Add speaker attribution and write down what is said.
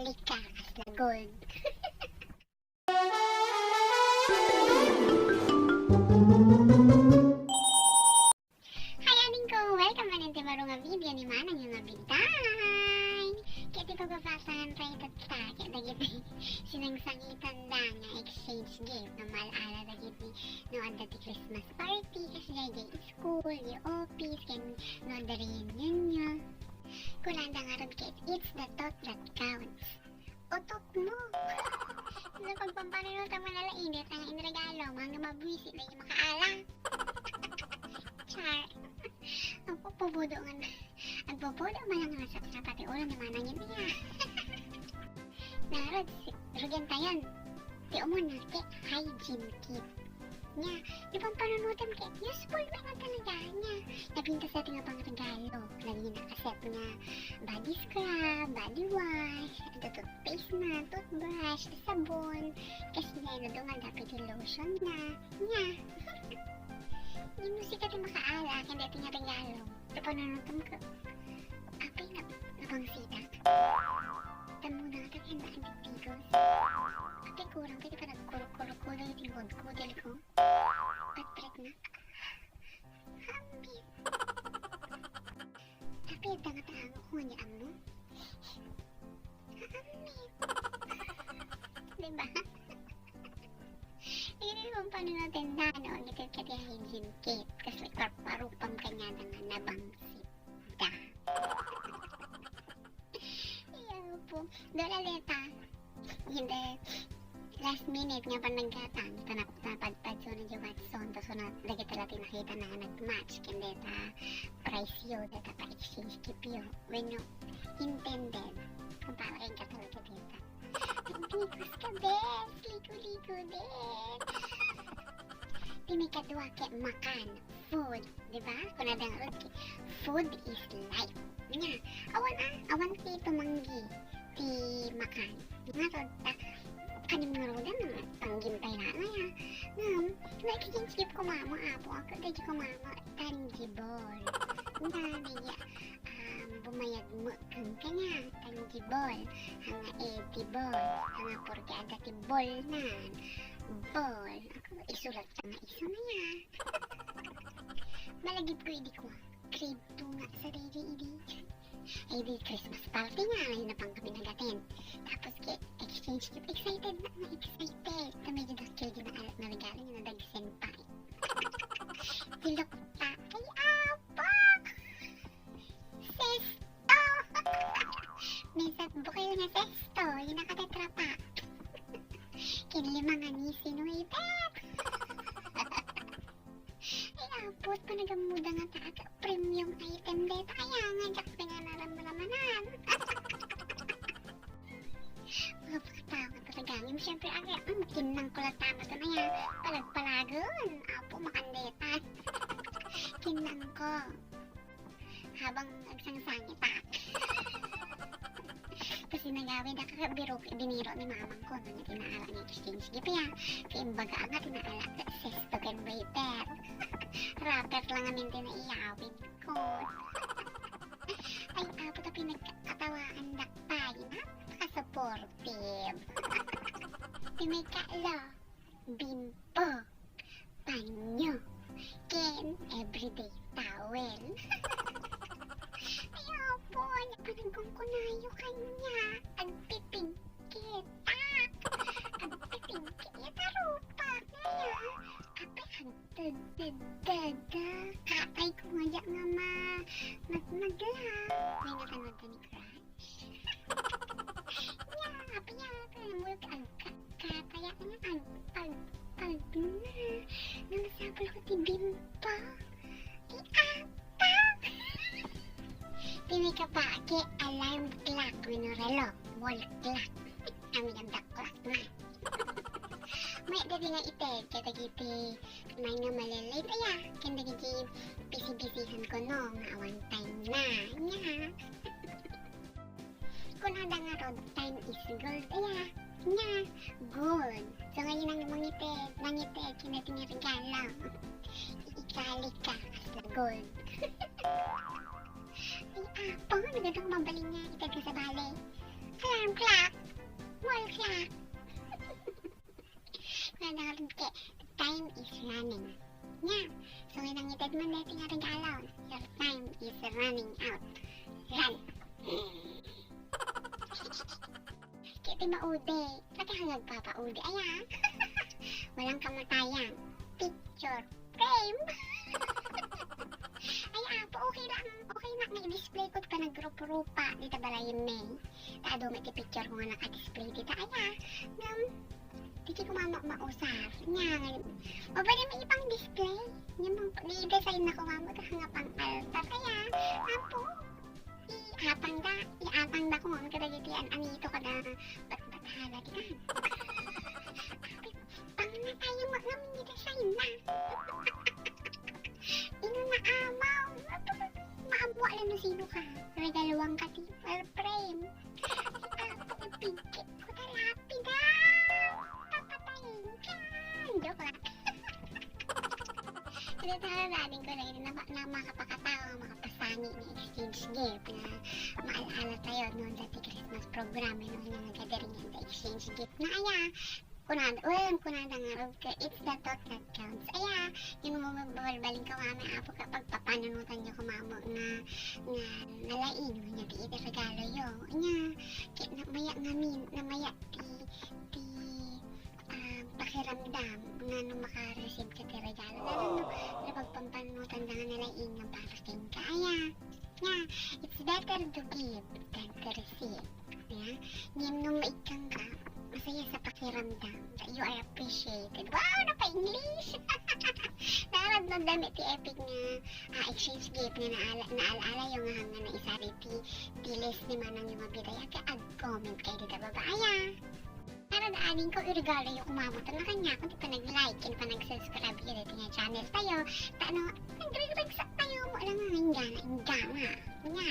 Speaker 1: ikali ka as gold. Hi ading ko! Welcome man into marunga video ni Manang Biday. Kaya di ko kapasahan pa ito kaya dagiti sinangsangitan da nga exchange gift na malala dagiti no anda ti Christmas party kasi dagay school, di office, kan no anda reunion nyo. Kulanda nga rin kaya it's the thought that counts. Utot mo! Sa pagpampanunutan mo nalainit ang inregalo, mga mabuisi na yung makaalang. Char! Ang pupubudo nga na. Ang pupudo man lang sa pati ulo naman ang yun niya. Narod, rugyan tayo. Di umuna, hygiene kit. Nya, di bang panunutan kaya useful ba nga talaga niya. Nabinta sa ating pang regalo. Lagi nakaset nga body scrub, body wash, toothpaste na, toothbrush, sabon. Kasi nga doon nga dapat yung lotion na. Nya. Yung musika din makaala, kaya dito nga regalo. Di panunutan ko. Apay na nabangsita. Tamo na ito kaya nakatigos. Apay kurang, pwede pa nagkuro-kuro-kuro yung tingod-kudel ko. Patpret na. Hambit. Tapi ang tanga-tanga ko niya mo. Hambit. Diba? Hindi naman paano natin na, no? Nagkakit yung hygiene kit. Kasi parupang kanya na nga nabangsit. Da. Iyaw po. Dolaleta. Hindi. Last minute nga pa nagkatang. Ito na napadpad so na yung Watson. Tapos so lagi talaga nakita na nag-match. Kaya data price yun. Data pa exchange keep yun. When you intended. Kung para rin ka talaga dito. Likus ka, bes! Liku-liku, bes! Timikadwa ke makan. Food. Diba? Kung nadang food is life. Nga. Awan ti tumanggi. Ti makan. Nga rod ta. Kanim nga roda na. Panggimpay na nga. Nakikinskip ko mama. Apo ako. Dagi ko mama. Tangible. Nga. Bumayag mo kang kanya, tangible, hanga etibol, hanga porke ada ti bol nan, bol, ako isulat ka nga iso na ya. Malagip ko idi ko, crib to nga sa riri idi. Ay di Christmas party nga, ngayon na pang kami nagatin. Tapos ke exchange gift, excited na nga, excited. Ta medyo dakil din na alat na regalo nga na dagsen pa. Tilok ta, ay apak! Sesto! Minsan bukay na sesto, yung nakatetrapa. Kinlima nga ni sinuipet. Ay apot, panagamuda nga taaka premium item deta. Kaya nga, jaks pa nga naramramanan. Mga pakatawa talaga. Yung siyempre, kinang ko lang tama ito na yan. Palag-palagon. Apo, makandeta. Kinang ko. Habang nagsangsangit pa. Kasi nagawin na kakabiro biniro ni mamang ko nung tinaala niya exchange gift ya. Kaya imbaga nga tinaala sesto ken waiter. Rapper lang namin tinaiyawin ko. Ay apo ta pinagkatawaan dakpay. Napaka-supportive. Timikalo. Bimpo. Panyo. Ken everyday towel. Ayaw napanagong ko na yung kanya. Agpipigkita. Agpipigkita rupa. Kaya, ape agdadadada. Katay ko nga dyan nga magmagla. May natanood ka ni Crush? Ape mulk kataya ka nga ag na. Namasapal ko ti Bimpa. Pili ka pa ke alarm clock wino relok, wall clock. Amin ang duck clock na. May dati nga ite, kaya giti may nga malalay kaya. Kaya giti busy-busyhan ko no, nga one time na. Nya. Kung ada nga road time is gold kaya. Nya, gold. So ngayon ang mangited, kinating nga regalo. Ikali ka as la gold. Ay, apang, nagandang mabaling niya. Itag ka sa balay. Alarm clock. siya. Nanakaroon ke, time is running. Nya, so ngayon ang itad man natin nga regalo. Your time is running out. Run. Kiti maude. Pati ka nagpapaude. Ayan. Walang kamatayan. Picture frame. Ayan po, okay lang. Okay na. May-display ko ka nag-grupo-rupa. Dito balayin may. Taado may picture ko nga naka-display dito. Ayan. Hindi ko mausap. Nga. O ba may ibang display? Ni-design na ko magkahanga pang altar. Kaya, po. Iatang da ko nga. Magkadagitian. Anito ka na. Ba't-hala di ka. Pang na tayo namin ni-design na. Ino na amaw. Maabwa lang no sino ka. Regalawang kati. Well, frame. Ako ipigit ko talapi daw. Papatayin ka. Joke lang. Kasi tara natin ko lang na makapakatawa, makapasani ng exchange gift na maalaala tayo noon sa Christmas program noon na nagkadaring yung exchange gift na kunada nga it's the thought that counts. Yun mo mababalbaling ka mami apo kapag papanunutan niyo ko mamo na nalain mo niya ti regalo yo. Maya ngamin na maya ti pakiramdam na nung makareceive ka ti regalo. Lalo na pagpampanunutan na nga nalain ng parating ka. It's better to give than to receive. Ngayon nung maikang ka, masaya sa pakiramdam that you are appreciated. Wow, napa-English! Narad na damit ti epic nga exchange gift nga naalaala yung hanga na isa ti list ni Manang Biday. Add comment kayo dito baba. Narad ading ko irigalo yung kumamutan na kanya kung di pa nag-like and pa nag-subscribe yun dito nga channel tayo. Nag-rig-rig sa tayo mo lang nga hinggana. Nga,